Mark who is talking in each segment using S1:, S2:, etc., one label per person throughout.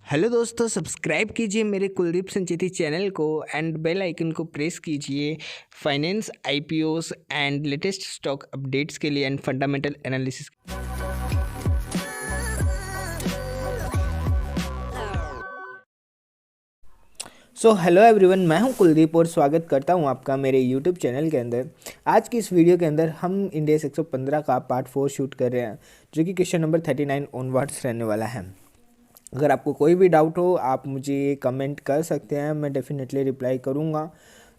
S1: Hello दोस्तों, subscribe कीजिए मेरे कुलदीप संचेती चैनल को एंड बेल आइकन को प्रेस कीजिए finance IPOs and latest stock updates के लिए and fundamental analysis. Hello everyone, मैं हूं कुलदीप और स्वागत करता हूं आपका मेरे यूट्यूब चैनल के अंदर। आज की इस वीडियो के अंदर हम इंडेक्स 115 का पार्ट 4 शूट कर रहे हैं, जो कि क्वेश्चन नंबर 39 ऑनवर्ड्स रहने वाला है। अगर आपको कोई भी डाउट हो आप मुझे कमेंट कर सकते हैं, मैं डेफिनेटली रिप्लाई करूँगा।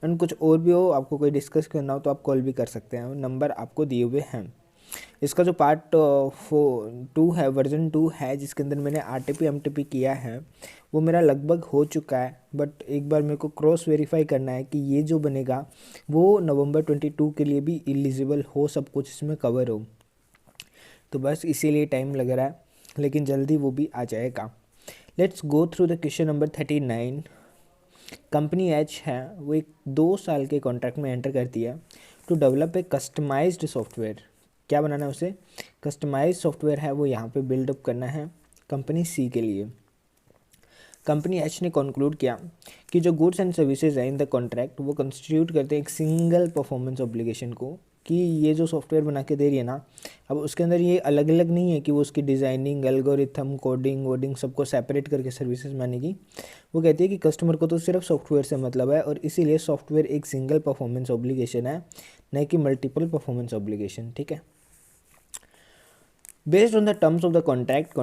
S1: एंड कुछ और भी हो, आपको कोई डिस्कस करना हो तो आप कॉल भी कर सकते हैं, नंबर आपको दिए हुए हैं। इसका जो पार्ट 2 है, वर्जन 2 है, जिसके अंदर मैंने आरटीपी एमटीपी किया है, वो मेरा लगभग हो चुका है। बट एक बार मेरे को क्रॉस वेरीफाई करना है कि ये जो बनेगा वो नवंबर 22 के लिए भी एलिजिबल हो, सब कुछ इसमें कवर हो। तो बस इसीलिए टाइम लग रहा है, लेकिन जल्दी वो भी आ जाएगा। Let's go through the question number 39। Company H है, वो एक 2 साल के कॉन्ट्रैक्ट में एंटर करती है to develop a customised software. क्या बनाना है उसे? कस्टमाइज्ड सॉफ्टवेयर है वो यहाँ पे बिल्डअप करना है कंपनी सी के लिए। कंपनी एच ने कंक्लूड किया कि जो गुड्स एंड सर्विसेज है इन द कॉन्ट्रैक्ट वो कंस्टिट्यूट करते हैं एक सिंगल परफॉर्मेंस ऑब्लिगेशन को, कि ये जो सॉफ्टवेयर बना के दे रही है ना, अब उसके अंदर ये अलग अलग नहीं है कि वो उसकी डिज़ाइनिंग, एल्गोरिथम, कोडिंग वोडिंग सबको सेपरेट करके सर्विसेज मानेगी। वो कहती है कि कस्टमर को तो सिर्फ सॉफ्टवेयर से मतलब है, और इसीलिए सॉफ्टवेयर एक सिंगल परफॉर्मेंस ऑब्लिगेशन है, न कि मल्टीपल परफॉर्मेंस ऑब्लिगेशन। ठीक है। Based on the terms of the contract,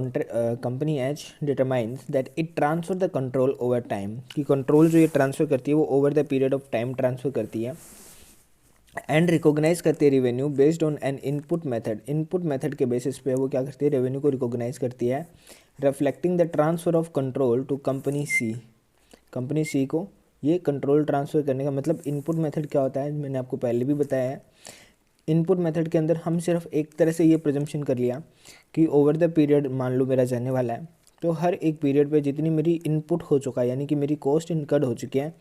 S1: company H determines that it transfer the control over time, कि control जो ये ट्रांसफ़र करती है वो over the period of time transfer करती है, एंड रिकॉग्नाइज करती है revenue based on an input method. Input method के बेसिस पे वो क्या करती है, रेवेन्यू को रिकॉग्नाइज करती है, reflecting the transfer of control to company C. Company C को ये कंट्रोल ट्रांसफ़र करने का मतलब, इनपुट मेथड क्या होता है मैंने आपको पहले भी बताया है। इनपुट मेथड के अंदर हम सिर्फ एक तरह से ये प्रिजम्पशन कर लिया कि ओवर द पीरियड मान लो मेरा जाने वाला है, तो हर एक पीरियड पे जितनी मेरी इनपुट हो चुका है, यानी कि मेरी कॉस्ट इनकर्ड हो चुकी है,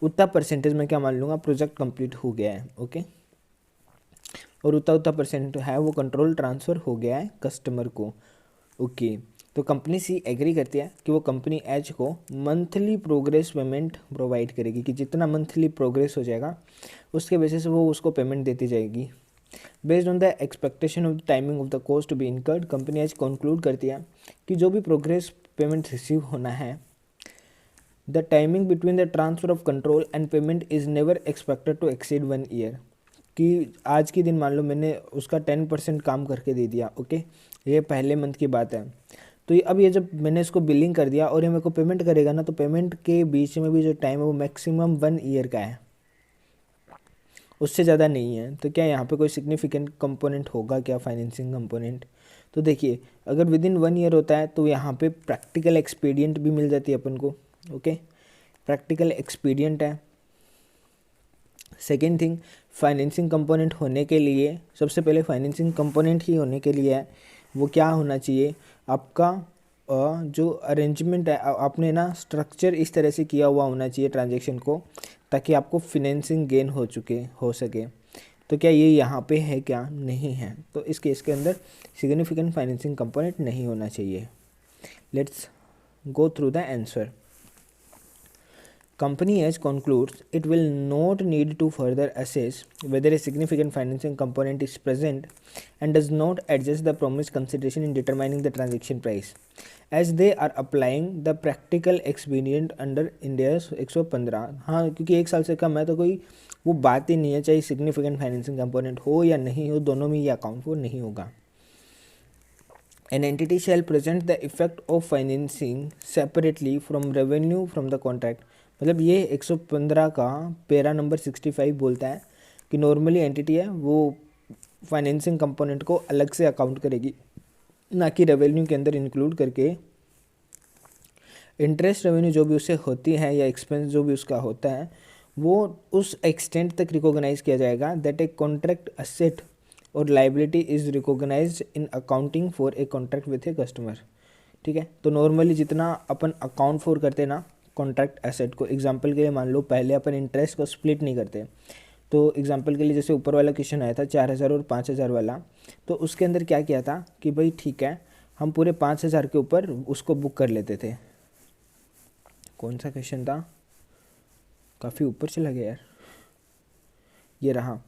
S1: उतना परसेंटेज में क्या मान लूँगा, प्रोजेक्ट कंप्लीट हो गया है। ओके, और उतना परसेंट है वो कंट्रोल ट्रांसफ़र हो गया है कस्टमर को। ओके, तो कंपनी सी एग्री करती है कि वो कंपनी एच को मंथली प्रोग्रेस पेमेंट प्रोवाइड करेगी, कि जितना मंथली प्रोग्रेस हो जाएगा उसके बेसिस से वो उसको पेमेंट देती जाएगी। Based on the expectation of the timing of the cost to be incurred, company एच कंक्लूड करती है कि जो भी प्रोग्रेस पेमेंट रिसीव होना है, the timing between the transfer of control and payment is never expected to exceed 1 year. कि आज के दिन मान लो मैंने उसका 10% काम करके दे दिया। ओके, ये पहले मंथ की बात है। तो ये अब ये जब मैंने इसको बिलिंग कर दिया और ये मेरे को पेमेंट करेगा ना, तो पेमेंट के बीच में भी जो टाइम है वो मैक्सिमम 1 ईयर का है, उससे ज़्यादा नहीं है। तो क्या यहाँ पे कोई सिग्निफिकेंट कंपोनेंट होगा क्या, फाइनेंसिंग कंपोनेंट? तो देखिए, अगर विद इन 1 ईयर होता है तो यहाँ पे प्रैक्टिकल एक्सपीडियंट भी मिल जाती है अपन को। ओके, प्रैक्टिकल एक्सपीडियंट है। सेकेंड थिंग, फाइनेंसिंग कंपोनेंट होने के लिए, सबसे पहले फाइनेंसिंग कंपोनेंट ही होने के लिए है वो क्या होना चाहिए, आपका जो अरेंजमेंट है, आपने ना स्ट्रक्चर इस तरह से किया हुआ होना चाहिए ट्रांजैक्शन को, ताकि आपको फिनेंसिंग गेन हो सके। तो क्या ये यहाँ पे है? क्या नहीं है। तो इस केस के अंदर सिग्निफिकेंट फाइनेंसिंग कंपोनेंट नहीं होना चाहिए। Let's go through the answer. Company H concludes it will not need to further assess whether a significant financing component is present and does not adjust the promised consideration in determining the transaction price, as they are applying the practical expedient under India's 115। हाँ, क्योंकि 1 साल से कम है तो कोई वो बात ही नहीं है, चाहे सिग्निफिकेंट फाइनेंसिंग कंपोनेंट हो या नहीं हो, दोनों में ये अकाउंट फॉर नहीं होगा। An entity shall present the effect of financing separately from revenue from the contract। मतलब ये 115 का पैरा नंबर 65 बोलता है कि नॉर्मली एंटिटी है वो फाइनेंसिंग कंपोनेंट को अलग से अकाउंट करेगी, ना कि रेवेन्यू के अंदर इंक्लूड करके। इंटरेस्ट रेवेन्यू जो भी उसे होती है या एक्सपेंस जो भी उसका होता है, वो उस एक्सटेंट तक रिकॉग्नाइज किया जाएगा दैट ए कॉन्ट्रैक्ट असेट और liability is recognised in accounting for a contract with a customer. ठीक है, तो नॉर्मली जितना अपन अकाउंट फॉर करते हैं ना कॉन्ट्रैक्ट एसेट को, एग्जांपल के लिए मान लो पहले अपन इंटरेस्ट को स्प्लिट नहीं करते, तो एग्जांपल के लिए जैसे ऊपर वाला क्वेश्चन आया था 4000 और 5000 वाला, तो उसके अंदर क्या किया था कि भाई ठीक है, हम पूरे 5000 के ऊपर उसको बुक कर लेते थे। कौन सा क्वेश्चन था, काफ़ी ऊपर चला गया यार, ये रहा।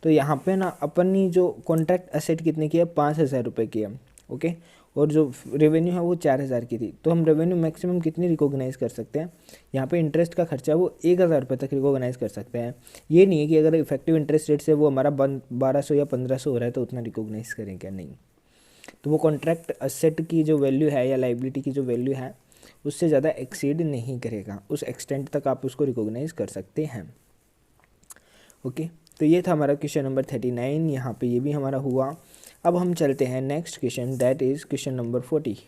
S1: तो यहाँ पे ना अपनी जो कॉन्ट्रैक्ट एसेट कितने की है, 5,000 रुपये की है, ओके। और जो रेवेन्यू है वो 4,000 की थी। तो हम रेवेन्यू मैक्सिमम कितनी रिकॉग्नाइज़ कर सकते हैं, यहाँ पे इंटरेस्ट का खर्चा वो 1,000 रुपये तक रिकॉग्नाइज़ कर सकते हैं। ये नहीं है कि अगर इफेक्टिव इंटरेस्ट रेट से वो हमारा 1,200 या 1,500 हो रहा है तो उतना रिकॉग्नाइज़ करें क्या, नहीं। तो वो कॉन्ट्रैक्ट एसेट की जो वैल्यू है या लाइबिलिटी की जो वैल्यू है उससे ज़्यादा एक्सीड नहीं करेगा, उस एक्सटेंट तक आप उसको रिकॉग्नाइज़ कर सकते हैं, ओके। तो ये था हमारा क्वेश्चन नंबर 39, यहाँ पे ये भी हमारा हुआ। अब हम चलते हैं next question, that is question number 40।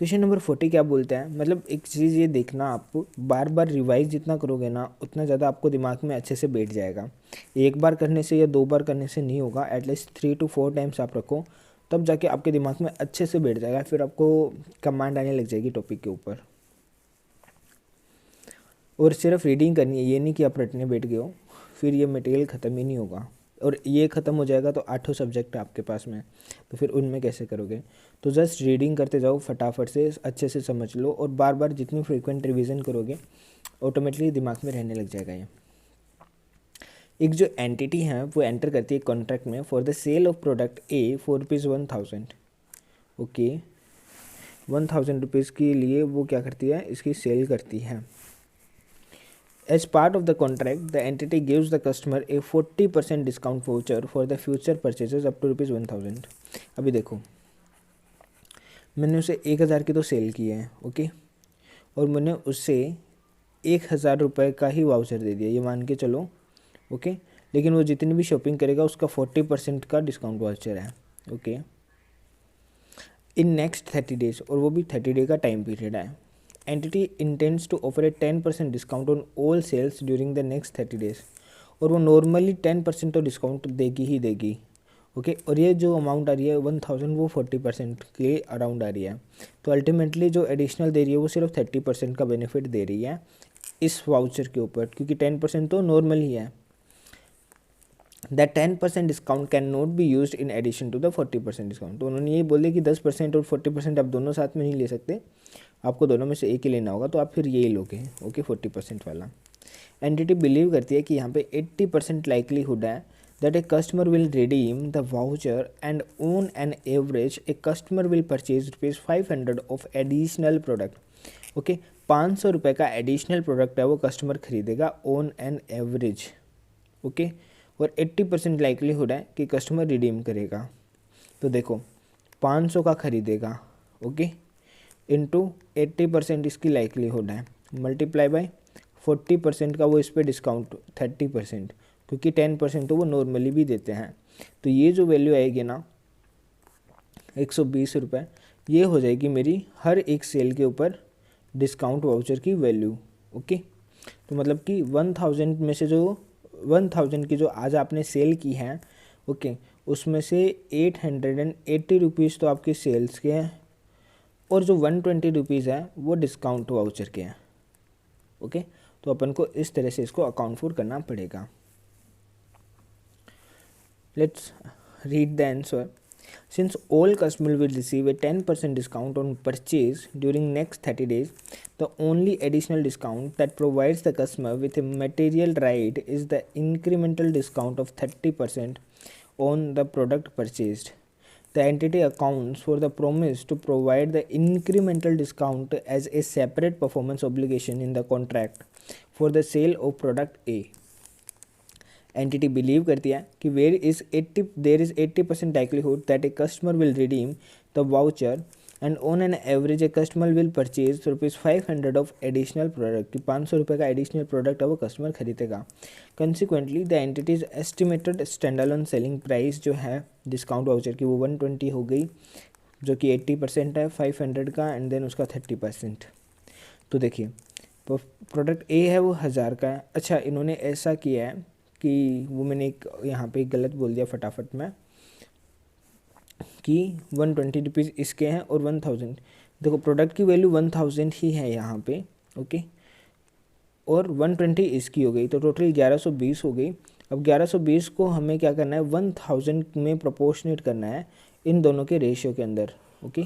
S1: Question number 40 क्या बोलता है, मतलब एक चीज़ ये देखना, आप बार बार रिवाइज जितना करोगे ना उतना ज़्यादा आपको दिमाग में अच्छे से बैठ जाएगा। एक बार करने से या 2 बार करने से नहीं होगा, एटलीस्ट 3 to 4 टाइम्स आप रखो, तब जाके आपके दिमाग में अच्छे से बैठ जाएगा, फिर आपको कमांड आने लग जाएगी टॉपिक के ऊपर। और सिर्फ रीडिंग करनी है, ये नहीं कि आप रटने बैठ गए हो, फिर ये मटेरियल ख़त्म ही नहीं होगा। और ये ख़त्म हो जाएगा तो 8 सब्जेक्ट है आपके पास में, तो फिर उनमें कैसे करोगे। तो जस्ट रीडिंग करते जाओ, फटाफट से अच्छे से समझ लो, और बार बार जितनी फ्रीक्वेंट रिवीजन करोगे ऑटोमेटिकली दिमाग में रहने लग जाएगा ये। एक जो एंटिटी है वो एंटर करती है कॉन्ट्रैक्ट में for the sale of product A for ₹1,000, okay. 1,000 rupees के लिए वो क्या करती है, इसकी सेल करती है। As part of the contract, the entity gives the customer a 40% discount voucher for the future purchases up to ₹1,000। अभी देखो, मैंने उसे 1,000 की तो सेल की है, ओके, और मैंने उससे 1,000 रुपये का ही वाउचर दे दिया, ये मान के चलो, ओके। लेकिन वो जितनी भी शॉपिंग करेगा उसका 40% का डिस्काउंट वाउचर है, ओके, इन नेक्स्ट 30 डेज, और वो भी 30 डे का टाइम पीरियड है। Entity intends to offer a 10% discount on all sales during the next 30 days, और वो नॉर्मली 10% तो डिस्काउंट देगी ही देगी, ओके। और ये जो अमाउंट आ रही है 1,000 वो 40% के अराउंड आ रही है। तो अल्टीमेटली जो एडिशनल दे रही है वो सिर्फ 30% का बेनिफिट दे रही है इस वाउचर के ऊपर, क्योंकि 10% तो नॉर्मल ही है। That 10% discount can not be use in addition to the 40% discount. तो उन्होंने ये बोले कि 10% और 40% आप दोनों साथ में नहीं ले सकते, आपको दोनों में से एक ही लेना होगा, तो आप फिर यही लोगे, ओके, 40% वाला। एंटिटी बिलीव करती है कि यहाँ पे 80% लाइकलीहुड है that a customer will redeem the voucher and on an average a customer will purchase ₹500 of additional product, okay. 500 रुपये का एडिशनल प्रोडक्ट है वो कस्टमर खरीदेगा ऑन एन एवरेज, ओके। और 80% लाइकलीहुड है कि कस्टमर रिडीम करेगा। तो देखो 500 का खरीदेगा, ओके, इंटू 80% इसकी लाइकलीहुड है, मल्टीप्लाई बाय 40% का वो इस पर डिस्काउंट 30%, क्योंकि 10% तो वो नॉर्मली भी देते हैं। तो ये जो वैल्यू आएगी ना 120 रुपये, ये हो जाएगी मेरी हर एक सेल के ऊपर डिस्काउंट वाउचर की वैल्यू, ओके। तो मतलब कि 1,000 में से जो 1,000 की जो आज आपने सेल की है, ओके, उसमें से 880 रुपीज़ तो आपके सेल्स के हैं, और जो 120 रुपीज़ है वो डिस्काउंट वाउचर के हैं, ओके। तो अपन को इस तरह से इसको अकाउंट फॉर करना पड़ेगा। Let's read the answer. Since all customers will receive a 10% discount on purchase during next 30 days, the only additional discount that provides the customer with a material right is the incremental discount of 30% on the product purchased. The entity accounts for the promise to provide the incremental discount as a separate performance obligation in the contract for the sale of product A. Entity believe करती है कि there is 80% likelihood that a customer will redeem the voucher and on an average a customer will purchase ₹500 of additional product, कि 500 रुपये का additional product है वो customer खरीदेगा। Consequently the entities estimated standalone selling price जो है discount voucher की वो 120 हो गई, जो कि 80% है 500 का, एंड देन उसका 30%। तो देखिए प्रोडक्ट ए है वो 1000 का है। अच्छा, इन्होंने ऐसा किया है कि वो मैंने एक यहाँ पे गलत बोल दिया फटाफट में, कि 120 रुपीज़ इसके हैं और 1,000, देखो प्रोडक्ट की वैल्यू 1,000 ही है यहाँ पे, ओके, और 120 इसकी हो गई, तो टोटल 1120 हो गई। अब 1120 को हमें क्या करना है, 1,000 में प्रोपोर्शनेट करना है इन दोनों के रेशियो के अंदर, ओके,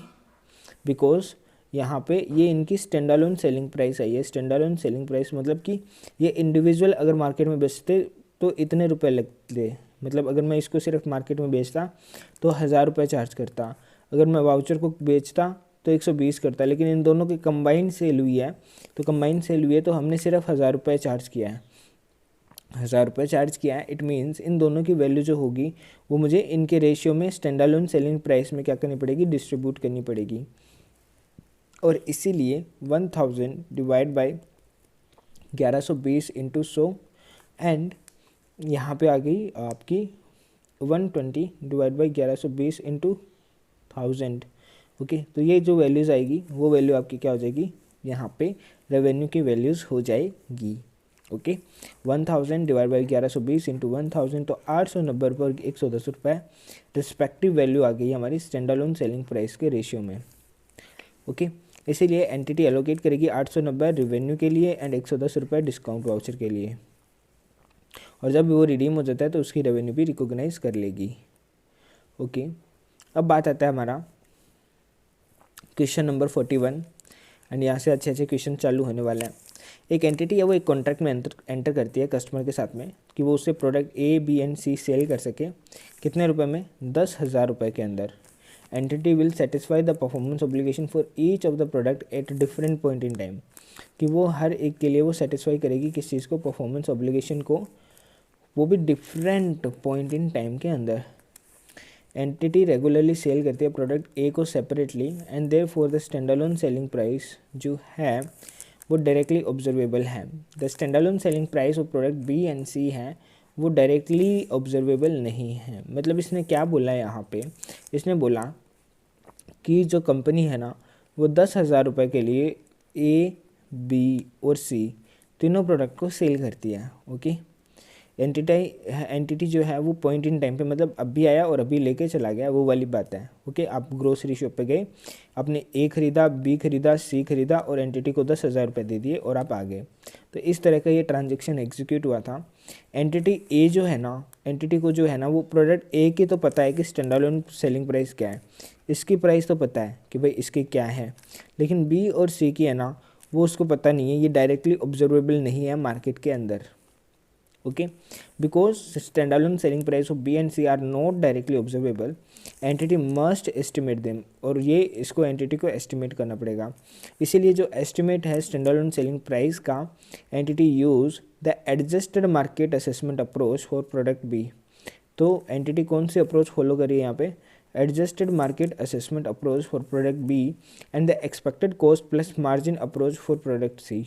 S1: बिकॉज यहाँ पे ये इनकी स्टैंड अलोन सेलिंग प्राइस आई है। स्टैंड अलोन सेलिंग प्राइस मतलब कि ये इंडिविजुअल अगर मार्केट में बेचते तो इतने रुपए लगते, मतलब अगर मैं इसको सिर्फ मार्केट में बेचता तो 1000 रुपये चार्ज करता, अगर मैं वाउचर को बेचता तो 120 करता, लेकिन इन दोनों की कंबाइंड सेल हुई है, तो कंबाइंड सेल हुई है तो हमने सिर्फ 1000 रुपये चार्ज किया है, 1000 रुपये चार्ज किया है। इट मीन्स इन दोनों की वैल्यू जो होगी वो मुझे इनके रेशियो में स्टैंड अलोन सेलिंग प्राइस में क्या करनी पड़ेगी, डिस्ट्रीब्यूट करनी पड़ेगी। और इसीलिए 1000 डिवाइड बाई 1120 इंटू 100 एंड यहाँ पे आ गई आपकी 120 डिवाइड बाई 1120 इंटू 1000। ओके, तो ये जो वैल्यूज़ आएगी वो वैल्यू आपकी क्या हो जाएगी, यहाँ पे रेवेन्यू की वैल्यूज़ हो जाएगी। ओके, 1000 डिवाइड बाई 1120 इंटू 1000 तो 890 रुपये और 110 रुपये रिस्पेक्टिव वैल्यू आ गई हमारी स्टैंड अलोन सेलिंग प्राइस के रेशियो में। ओके, इसीलिए एंटिटी एलोकेट करेगी 890 रेवेन्यू के लिए एंड 110 रुपये डिस्काउंट वाउचर के लिए, और जब वो रिडीम हो जाता है तो उसकी रेवेन्यू भी रिकॉग्नाइज कर लेगी। ओके, अब बात आता है हमारा क्वेश्चन नंबर 41 एंड यहाँ से अच्छे अच्छे क्वेश्चन चालू होने वाले हैं। एक एंटिटी है वो एक कॉन्ट्रैक्ट में एंटर करती है कस्टमर के साथ में कि वो उससे product A B and C sell कर सके, कितने रुपए में, 10,000 रुपये के अंदर। Entity will satisfy the performance obligation for each of the product at different point in time, कि वो हर एक के लिए वो सेटिस्फाई करेगी किस चीज़ को, परफॉर्मेंस ऑब्लिगेशन को, वो भी डिफरेंट पॉइंट इन टाइम के अंदर। एंटिटी रेगुलरली सेल करती है प्रोडक्ट ए को separately and there for the standalone selling price जो है वो डायरेक्टली ऑब्जर्वेबल है। The standalone selling price of product B and C है वो डायरेक्टली ऑब्जर्वेबल नहीं है। मतलब इसने क्या बोला है यहाँ पे, इसने बोला कि जो कंपनी है ना वो 10,000 रुपये के लिए ए बी और सी तीनों प्रोडक्ट को सेल करती है। ओके, एंटिटी जो है वो पॉइंट इन टाइम पे, मतलब अभी आया और अभी लेके चला गया, वो वाली बात है। ओके, आप ग्रोसरी शॉप पे गए, आपने ए खरीदा, बी खरीदा, सी खरीदा और एंटिटी को 10,000 रुपये दे दिए और आप आ गए। तो इस तरह का ये ट्रांजेक्शन एग्जीक्यूट हुआ था। एंटिटी ए जो है ना, एंटिटी को जो है ना वो प्रोडक्ट ए की तो पता है कि स्टैंड अलोन सेलिंग प्राइस क्या है, इसकी प्राइस तो पता है कि भाई इसकी क्या है, लेकिन बी और सी की है ना वो उसको पता नहीं है, ये डायरेक्टली ऑब्जर्वेबल नहीं है मार्केट के अंदर। okay, because standalone selling price of B and C are not directly observable, entity must estimate them, और ये इसको एंटिटी को एस्टिमेट करना पड़ेगा। इसीलिए जो एस्टिमेट है स्टैंडअलोन सेलिंग प्राइस का, entity use the adjusted market assessment approach for product B. तो एंटिटी कौन सी अप्रोच फॉलो करिए यहाँ पे, adjusted market assessment approach for product B and the expected cost plus margin approach for product C.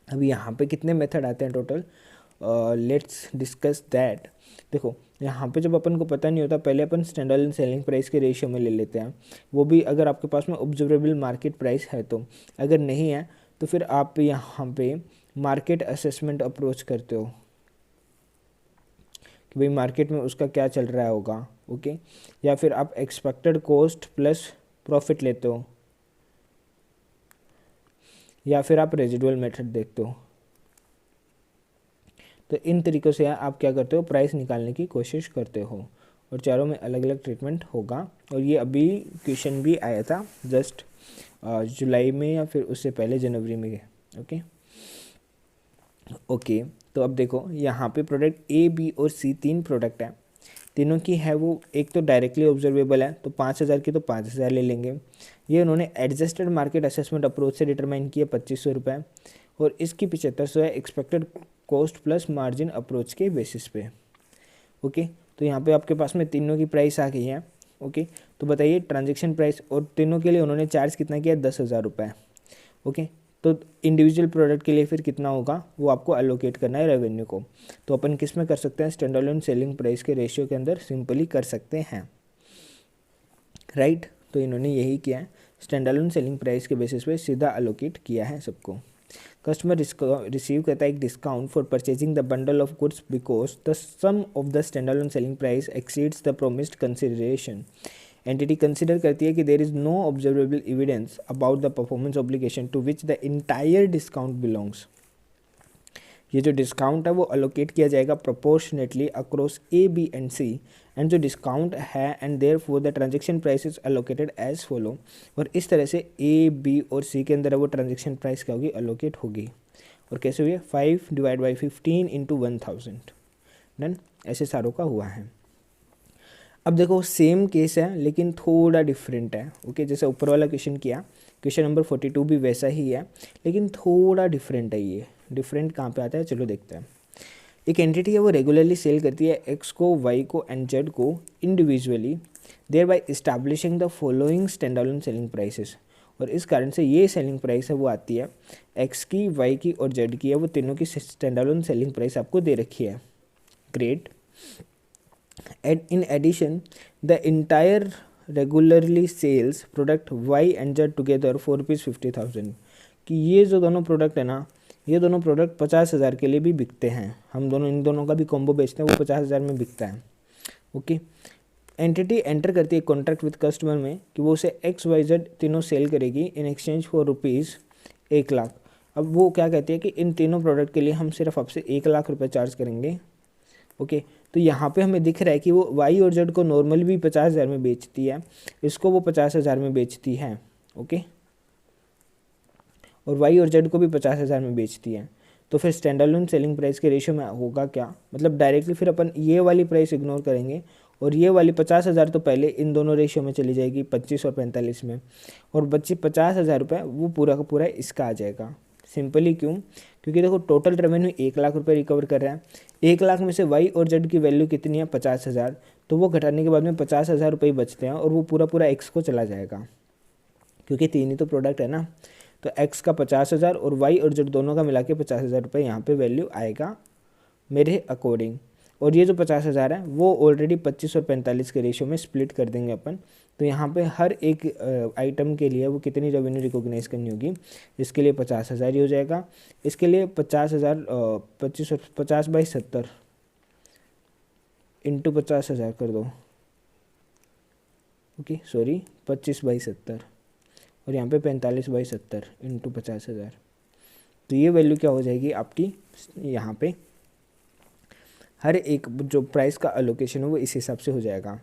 S1: अभी यहाँ पे कितने मेथड आते हैं टोटल, लेट्स डिस्कस दैट। देखो यहाँ पे जब अपन को पता नहीं होता, पहले अपन स्टैंड अलोन सेलिंग प्राइस के रेशियो में ले लेते हैं, वो भी अगर आपके पास में ऑब्जर्वेबल मार्केट प्राइस है तो, अगर नहीं है तो फिर आप यहाँ पे मार्केट असेसमेंट अप्रोच करते हो कि भाई मार्केट में उसका क्या चल रहा होगा। ओके, या फिर आप एक्सपेक्टेड कॉस्ट प्लस प्रॉफिट लेते हो, या फिर आप रेजिडुअल मेथड देखते हो। तो इन तरीक़ों से आप क्या करते हो, प्राइस निकालने की कोशिश करते हो, और चारों में अलग अलग ट्रीटमेंट होगा। और ये अभी क्वेश्चन भी आया था जस्ट जुलाई में या फिर उससे पहले जनवरी में। ओके, तो अब देखो यहाँ पे प्रोडक्ट ए बी और सी तीन प्रोडक्ट हैं, तीनों की है वो, एक तो डायरेक्टली ऑब्जर्वेबल है तो 5,000 की तो 5,000 ले लेंगे। ये उन्होंने एडजस्टेड मार्केट असेसमेंट अप्रोच से डिटरमाइन किया 2,500 रुपये, और इसकी 7,500 है expected cost plus margin approach के बेसिस पे। ओके, तो यहाँ पे आपके पास में तीनों की प्राइस आ गई है। ओके, तो बताइए ट्रांजैक्शन प्राइस, और तीनों के लिए उन्होंने चार्ज कितना किया, 10,000 रुपये। ओके, तो इंडिविजुअल प्रोडक्ट के लिए फिर कितना होगा वो आपको एलोकेट करना है रेवेन्यू को। तो अपन किस में कर सकते हैं, स्टैंड अलोन सेलिंग प्राइस के रेशियो के अंदर सिंपली कर सकते हैं, राइट। तो इन्होंने यही किया है, स्टैंड अलोन सेलिंग प्राइस के बेसिस पे सीधा एलोकेट किया है सबको। कस्टमर रिसीव करता है एक discount for purchasing the bundle of goods because the sum of the standalone selling price exceeds the promised consideration. Entity consider करती है कि there is no observable evidence about the performance obligation to which the entire discount belongs. ये जो discount है वो allocate किया जाएगा proportionately across A B and C, and जो डिस्काउंट है and there for the transaction price is allocated as follow. और इस तरह से ए बी और सी के अंदर वो ट्रांजेक्शन प्राइस क्या होगी, अलोकेट होगी। और कैसे हुई है, 5 डिवाइड बाई 15 इंटू 1000। डन, ऐसे सारों का हुआ है। अब देखो सेम केस है लेकिन थोड़ा डिफरेंट है। ओके, जैसे ऊपर वाला क्वेश्चन किया, क्वेश्चन नंबर 42 भी वैसा ही है लेकिन थोड़ा डिफरेंट है। ये डिफरेंट कहाँ पे आता है, चलो देखते हैं। एक एंटिटी है वो रेगुलरली सेल करती है एक्स को, वाई को एंड जेड को individually, thereby establishing the following standalone selling prices. और इस कारण से ये सेलिंग प्राइस है वो आती है एक्स की, वाई की और जेड की है, वो तीनों की स्टैंडअलोन सेलिंग प्राइस आपको दे रखी है। Great. And in addition, the entire regularly sales product Y and Z together for ₹50,000। कि ये जो दोनों प्रोडक्ट है ना, ये दोनों प्रोडक्ट 50,000 के लिए भी बिकते हैं। हम दोनों इन दोनों का भी कॉम्बो बेचते हैं, वो 50,000 में बिकता है। ओके, एंटिटी एंटर करती है कॉन्ट्रैक्ट विद कस्टमर में कि वो उसे XYZ तीनों सेल करेगी इन एक्सचेंज फॉर ₹1,00,000। अब वो क्या कहती है कि इन तीनों प्रोडक्ट के लिए हम सिर्फ आपसे ₹1,00,000 चार्ज करेंगे। ओके, तो यहाँ पे हमें दिख रहा है कि वो वाई और जेड को नॉर्मली भी 50,000 में बेचती है, इसको वो 50,000 में बेचती है। ओके, और वाई और जेड को भी 50,000 में बेचती है। तो फिर स्टैंडअलोन सेलिंग प्राइस के रेशियो में होगा क्या, मतलब डायरेक्टली फिर अपन ये वाली प्राइस इग्नोर करेंगे और ये वाली 50,000 तो पहले इन दोनों रेशियो में चली जाएगी 25 और 45 में, और बच्चे 50,000 रुपये वो पूरा का पूरा इसका आ जाएगा। सिंपली क्यों, क्योंकि देखो टोटल रेवेन्यू 1,00,000 रुपये रिकवर कर रहा है। 1,00,000 में से वाई और जेड की वैल्यू कितनी है, 50,000, तो वो घटाने के बाद में 50,000 रुपये बचते हैं और वो पूरा पूरा एक्स को चला जाएगा, क्योंकि तीन ही तो प्रोडक्ट है ना। तो एक्स का 50,000 और वाई और जेड दोनों का मिला के 50,000 रुपये यहाँ पर वैल्यू आएगा मेरे अकॉर्डिंग। और ये जो 50,000 है वो ऑलरेडी 25 और 45 के रेशियो में स्प्लिट कर देंगे अपन। तो यहाँ पे हर एक आइटम के लिए वो कितनी रेवेन्यू रिकॉग्नाइज करनी होगी, इसके लिए 50,000 ही हो जाएगा। इसके लिए 50,000 25 और 50/70 इंटू 50,000 कर दो। ओके सॉरी 25/70 और यहाँ पे 45/70 इंटू 50,000। तो ये वैल्यू क्या हो जाएगी आपकी, यहाँ पे हर एक जो प्राइस का अलोकेशन है वो इस हिसाब से हो जाएगा।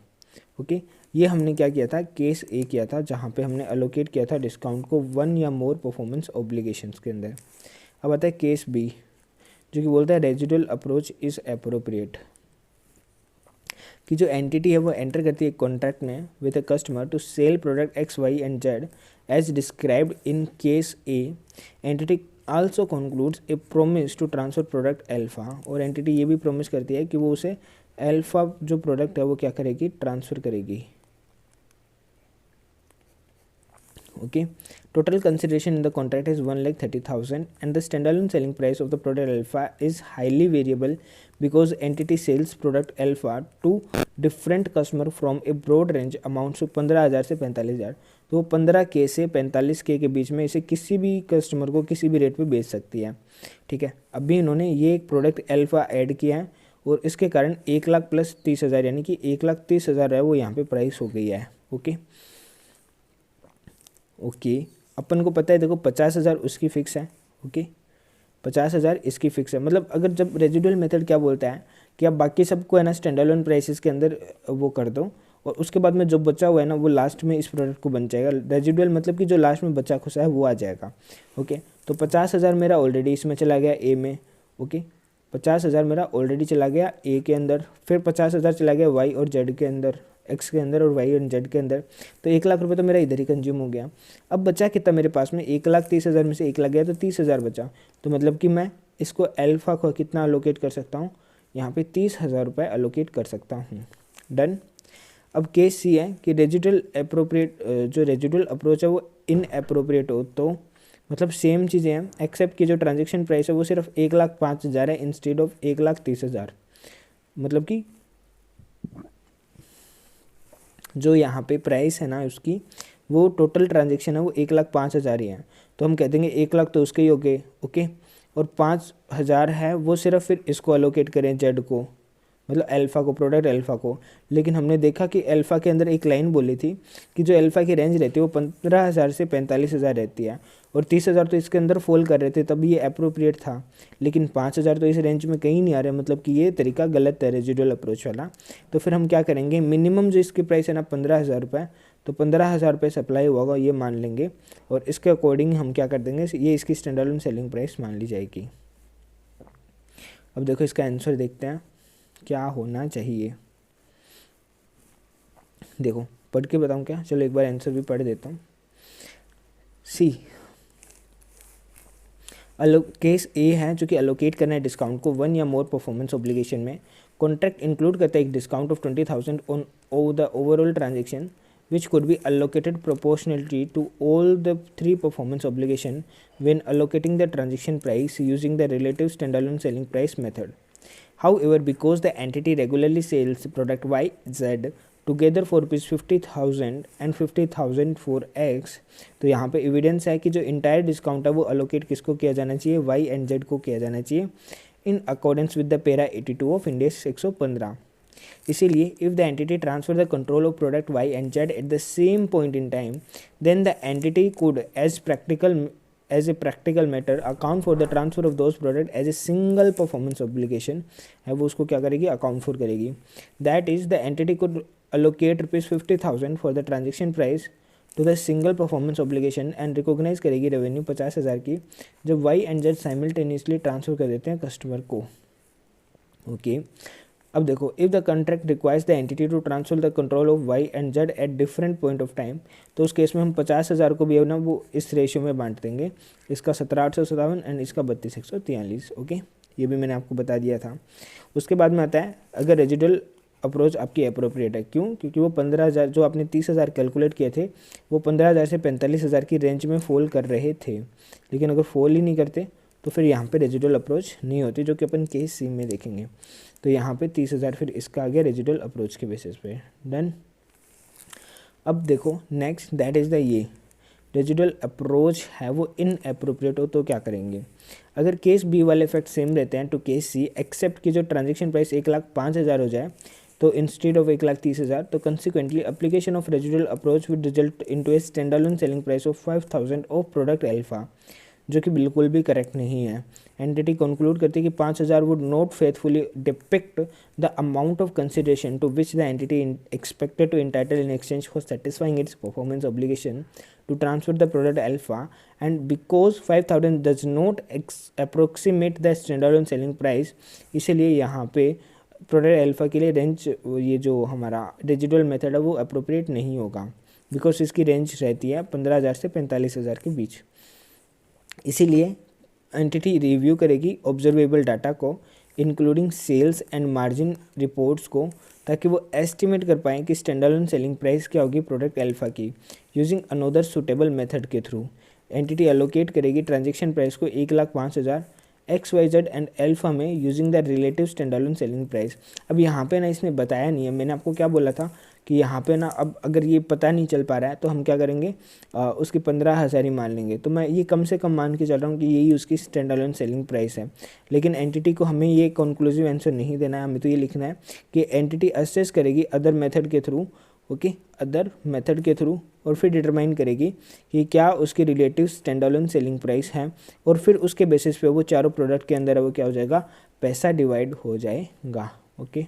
S1: ओके, ये हमने क्या किया था, केस ए किया था जहाँ पे हमने अलोकेट किया था डिस्काउंट को 1 या मोर परफॉर्मेंस ऑब्लिगेशंस के अंदर। अब आता है केस बी जो कि बोलता है रेजिडुअल अप्रोच इज़ एप्रोप्रिएट। कि जो एंटिटी है वो एंटर करती है कॉन्ट्रैक्ट में with a customer to sell product X Y and Z as described in case A. Entity also concludes a promise to transfer product alpha. और entity ये भी प्रोमिस करती है कि वो उसे अल्फा जो प्रोडक्ट है वो क्या करेगी, ट्रांसफ़र करेगी। Okay, total consideration in the contract is 1,30,000 and the standalone selling price of the product alpha is highly variable because entity sells product alpha to different customer from a broad range amount to 15,000 से 45,000। तो वो 15K से 45K के बीच में इसे किसी भी customer को किसी भी रेट पे बेच सकती है। ठीक है, अभी इन्होंने ये एक प्रोडक्ट अल्फा ऐड किया है और इसके कारण 1,00,000 प्लस 30,000 यानी कि 1,30,000 है वो यहाँ पे प्राइस हो गई है। ओके, अपन को पता है देखो 50,000 उसकी फिक्स है। ओके, 50,000 इसकी फिक्स है। मतलब अगर जब रेजिडुअल मेथड क्या बोलता है कि आप बाकी सबको है ना स्टैंडअलोन प्राइसेस के अंदर वो कर दो और उसके बाद में जो बचा हुआ है ना वो लास्ट में इस प्रोडक्ट को बन जाएगा। रेजिडुअल मतलब कि जो लास्ट में बचा खुसा है वो आ जाएगा। ओके, तो 50,000 मेरा ऑलरेडी इसमें चला गया ए में। ओके, 50,000 मेरा ऑलरेडी चला गया ए के अंदर, फिर 50,000 चला गया वाई और जेड के अंदर, एक्स के अंदर और वाई और जेड के अंदर। तो 1,00,000 रुपये तो मेरा इधर ही कंज्यूम हो गया। अब बचा कितना मेरे पास में, 1,30,000 में से 1,00,000 गया तो 30,000 बचा। तो मतलब कि मैं इसको अल्फा को कितना अलोकेट कर सकता हूँ, यहाँ पे 30,000 रुपये अलोकेट कर सकता हूँ। डन। अब केस सी है कि रेजिडुअल अप्रोप्रिएट, जो रेजिडुअल अप्रोच है वो इन अप्रोप्रिएट हो, तो मतलब सेम चीज़ें हैं एक्सेप्ट कि जो ट्रांजेक्शन प्राइस है वो सिर्फ 1,05,000 है इंस्टेड ऑफ 1,30,000। मतलब कि जो यहाँ पे प्राइस है ना उसकी, वो टोटल ट्रांजेक्शन है वो 1,05,000 ही है। तो हम कह देंगे 1,00,000 तो उसके ही हो गए। ओके, और 5,000 है वो सिर्फ फिर इसको अलोकेट करें जेड को, मतलब अल्फ़ा को, प्रोडक्ट अल्फ़ा को। लेकिन हमने देखा कि अल्फ़ा के अंदर एक लाइन बोली थी कि जो अल्फ़ा की रेंज रहती है वो 15,000 से 45,000 रहती है, और 30,000 तो इसके अंदर फॉल कर रहे थे, तब ये अप्रोप्रिएट था। लेकिन 5,000 तो इस रेंज में कहीं नहीं आ रहा, मतलब कि ये तरीका गलत है रेजिडुअल अप्रोच वाला। तो फिर हम क्या करेंगे, मिनिमम जो इसकी प्राइस है ना 15,000 रुपये, तो 15,000 रुपये सप्लाई होगा ये मान लेंगे, और इसके अकॉर्डिंग हम क्या कर देंगे, ये इसकी स्टैंडर्ड ऑन सेलिंग प्राइस मान ली जाएगी। अब देखो इसका आंसर देखते हैं क्या होना चाहिए। देखो पढ़ के बताऊँ क्या, चलो एक बार आंसर भी पढ़ देता हूँ। सी केस ए है जो कि अलोकेट करना है डिस्काउंट को 1 या मोर परफॉर्मेंस ऑब्लिगेशन में। कॉन्ट्रैक्ट इंक्लूड करता है एक discount of 20,000 on the overall transaction which could be allocated proportionally to all the 3 performance obligation when allocating the transaction price using the relative standalone selling price method. However, because the entity regularly sells product Y, Z together for ₹50,000 and 50,000 for X, तो यहाँ पे evidence है कि जो entire discount है वो allocate किसको किया जाना चाहिए, Y एंड Z को किया जाना चाहिए in accordance with the para 82 of Ind AS 115। इसीलिए if the entity transfer the control of product Y and Z at the same point in time, then the entity could as a practical matter account for the transfer of those product as a single performance obligation है, वो उसको क्या करेगी, account for करेगी। That is the entity could allocate ₹50,000 for the transaction price to the single performance obligation and recognise करेगी revenue 50,000 की जब Y and Z simultaneously transfer कर देते हैं कस्टमर को। ओके अब देखो, if the contract requires the entity to transfer the control of Y and Z at different point of time, तो उस केस में हम 50,000 को भी है ना वो इस रेशियो में बांट देंगे, इसका 17,857 एंड इसका 32,143। ओके, ये भी मैंने आपको बता दिया था। उसके बाद में आता है अगर रेजिडुअल अप्रोच आपकी अप्रोप्रिएट है, क्यों, क्योंकि वो 15,000 जो आपने 30,000 कैलकुलेट किए थे वो 15,000 से 45,000 की रेंज में फॉल कर रहे थे, लेकिन अगर फॉल ही नहीं करते तो फिर यहाँ पे रेजिडुअल अप्रोच नहीं होती, जो कि अपन केस सी में देखेंगे। तो यहाँ पे 30,000 फिर इसका आ गया रेजिडुअल अप्रोच के बेसिस पे। डन। अब देखो नेक्स्ट दैट इज़ द ये रेजिडुअल अप्रोच है वो इनएप्रोप्रिएट हो तो क्या करेंगे। अगर केस बी वाले इफेक्ट सेम रहते हैं टू केस सी, एक्सेप्ट कि जो ट्रांजेक्शन प्राइस 1,05,000 हो जाए तो इंस्टेड ऑफ 1,30,000, तो consequently application of residual approach with result into A standalone selling price of 5,000 of product alpha, जो कि बिल्कुल भी करेक्ट नहीं है। एंटिटी कंक्लूड करती है कि 5,000 would not faithfully depict the amount of consideration to which the entity expected to entitle in exchange for satisfying its performance obligation to transfer the product alpha, and because 5,000 does not approximate the standalone selling price, इसलिए यहाँ पे product alpha के लिए range ये जो हमारा residual method है वो अप्रोप्रिएट नहीं होगा, बिकॉज इसकी रेंज रहती है 15,000 से 45,000 के बीच। इसीलिए एंटिटी रिव्यू करेगी ऑब्जर्वेबल डाटा को including sales and margin reports को, ताकि वो एस्टिमेट कर पाएँ कि स्टैंडअलोन सेलिंग प्राइस क्या होगी प्रोडक्ट अल्फा की। यूजिंग अनदर सुटेबल मेथड के थ्रू एंटिटी एलोकेट करेगी ट्रांजेक्शन प्राइस को 1,05,000 XYZ एंड अल्फा में using the relative standalone selling price. अब यहाँ पे ना इसने बताया नहीं है, मैंने आपको क्या बोला था कि यहाँ पे ना अब अगर ये पता नहीं चल पा रहा है तो हम क्या करेंगे, उसकी 15,000 ही मान लेंगे। तो मैं ये कम से कम मान के चल रहा हूँ कि यही उसकी स्टैंडअलोन सेलिंग प्राइस है, लेकिन एंटिटी को हमें ये कंक्लूसिव आंसर नहीं देना है, हमें तो ये लिखना है कि एंटिटी असेस करेगी अदर मेथड के थ्रू, ओके, अदर मेथड के थ्रू, और फिर डिटरमाइन करेगी कि क्या उसकी रिलेटिव स्टैंडअलोन सेलिंग प्राइस है, और फिर उसके बेसिस पे वो चारों प्रोडक्ट के अंदर वो क्या हो जाएगा, पैसा डिवाइड हो जाएगा। ओके,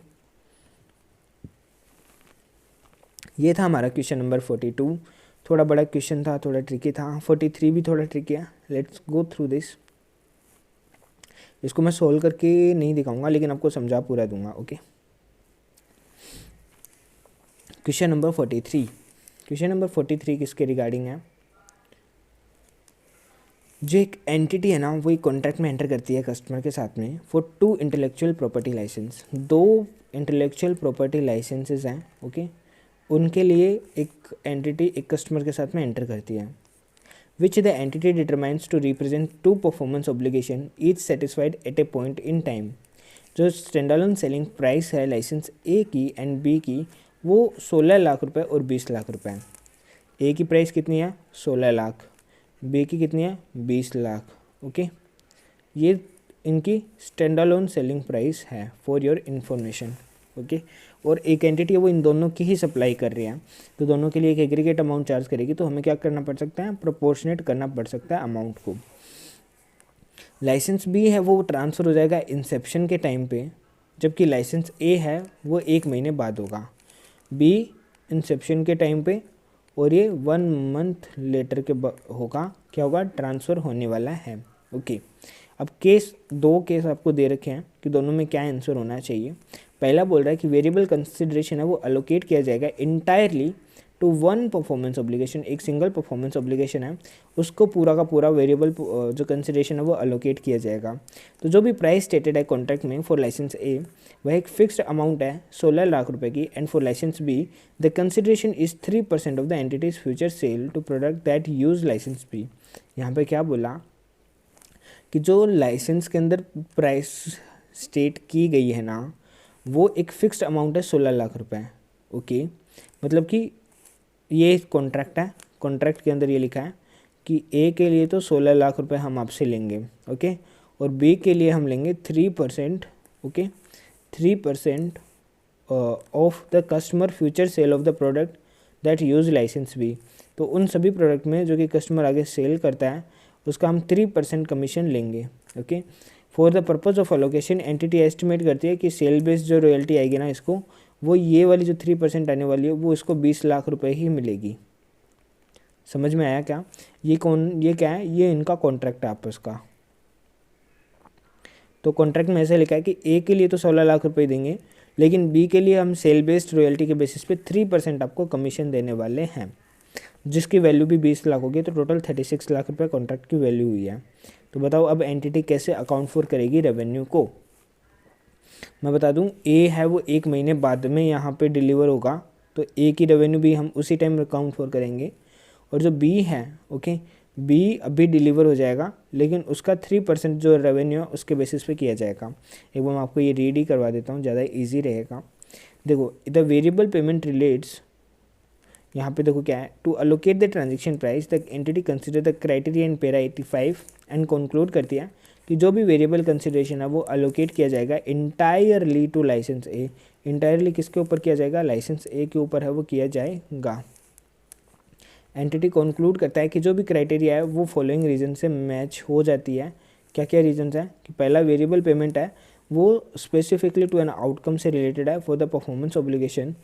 S1: ये था हमारा क्वेश्चन नंबर 42। थोड़ा बड़ा क्वेश्चन था, थोड़ा ट्रिकी था। 43 भी थोड़ा ट्रिकी है। Let's go through this. इसको मैं सोल्व करके नहीं दिखाऊंगा, लेकिन आपको समझा पूरा दूंगा। Okay, question number 43। Question number 43 किसके रिगार्डिंग है, जो एक एंटिटी है ना वो एक कॉन्ट्रैक्ट में एंटर करती है कस्टमर के साथ में for 2 intellectual property licence. 2 intellectual property licences हैं, ओके, उनके लिए एक एंटिटी एक कस्टमर के साथ में एंटर करती है, which the entity determines to represent 2 performance obligation each satisfied at a point in time. जो स्टैंडअलोन सेलिंग प्राइस है लाइसेंस ए की एंड बी की वो 16 लाख रुपए और 20 लाख रुपए है। ए की प्राइस कितनी है, 16 लाख, बी की कितनी है, 20 लाख। ओके, ये इनकी स्टैंडअलोन सेलिंग प्राइस है फॉर योर इन्फॉर्मेशन। ओके। और एक एंटिटी है वो इन दोनों की ही सप्लाई कर रही है, तो दोनों के लिए एक एग्रीगेट अमाउंट चार्ज करेगी, तो हमें क्या करना पड़ सकता है, प्रोपोर्शनेट करना पड़ सकता है अमाउंट को। लाइसेंस बी है वो ट्रांसफ़र हो जाएगा इंसेप्शन के टाइम पे, जबकि लाइसेंस ए है वो 1 महीने बाद होगा। बी इंसेप्शन के टाइम पे और ये 1 मंथ लेटर के होगा, क्या होगा, ट्रांसफ़र होने वाला है। ओके। अब दो केस आपको दे रखे हैं कि दोनों में क्या आंसर होना चाहिए। पहला बोल रहा है कि वेरिएबल कंसिडरेशन है वो अलोकेट किया जाएगा entirely to one performance obligation, एक सिंगल परफॉर्मेंस ऑब्लिगेशन है उसको पूरा का पूरा वेरिएबल जो कंसिडरेशन है वो अलोकेट किया जाएगा। तो जो भी प्राइस स्टेटेड है कॉन्ट्रैक्ट में फॉर लाइसेंस ए वह एक फिक्स्ड अमाउंट है 16 लाख रुपए की, and for license B the consideration is 3% of the entity's future sale to product that use license B. यहाँ पे क्या बोला कि जो लाइसेंस के अंदर प्राइस स्टेट की गई है ना वो एक फिक्स्ड अमाउंट है 16 लाख रुपए। ओके, मतलब कि ये कॉन्ट्रैक्ट है, कॉन्ट्रैक्ट के अंदर ये लिखा है कि ए के लिए तो 16 लाख रुपए हम आपसे लेंगे, ओके, और बी के लिए हम लेंगे 3%, okay, 3% of the customer future sale of the product that use license B. तो उन सभी प्रोडक्ट में जो कि कस्टमर आगे सेल करता है उसका हम 3% कमीशन लेंगे। Okay, for the purpose of allocation entity estimate करती है कि सेल बेस्ड जो रॉयल्टी आएगी ना इसको, वो ये वाली जो 3% आने वाली है वो इसको 20 लाख रुपए ही मिलेगी। समझ में आया क्या? ये क्या है, ये इनका कॉन्ट्रैक्ट है आपस का। तो कॉन्ट्रैक्ट में ऐसे लिखा है कि ए के लिए तो 16 लाख रुपए देंगे, लेकिन बी के लिए हम सेल बेस्ड रॉयल्टी के बेसिस पे 3% आपको कमीशन देने वाले हैं, जिसकी वैल्यू भी 20 लाख होगी। तो टोटल 36 लाख रुपए कॉन्ट्रैक्ट की वैल्यू हुई है। तो बताओ अब एंटिटी कैसे अकाउंट फॉर करेगी रेवेन्यू को। मैं बता दूं, ए है वो 1 महीने बाद में यहाँ पे डिलीवर होगा, तो ए की रेवेन्यू भी हम उसी टाइम अकाउंट फॉर करेंगे। और जो बी है, ओके, बी अभी डिलीवर हो जाएगा लेकिन उसका 3% जो रेवेन्यू है उसके बेसिस पे किया जाएगा। एक बार मैं आपको ये रीड ही करवा देता हूँ, ज़्यादा ईजी रहेगा। देखो, द वेरिएबल पेमेंट रिलेट्स, यहाँ पे देखो क्या है, to allocate the transaction price the entity consider the criteria in para 85 and conclude करती है कि जो भी वेरिएबल कंसिडरेशन है वो अलोकेट किया जाएगा entirely to license A. Entirely किसके ऊपर किया जाएगा, लाइसेंस ए के ऊपर है वो किया जाएगा। एंटिटी कंक्लूड करता है कि जो भी क्राइटेरिया है वो फॉलोइंग रीजन से मैच हो जाती है। क्या क्या रीजन्स हैं कि पहला, वेरिएबल पेमेंट है वो स्पेसिफिकली टू एन आउटकम से रिलेटेड है for the performance obligation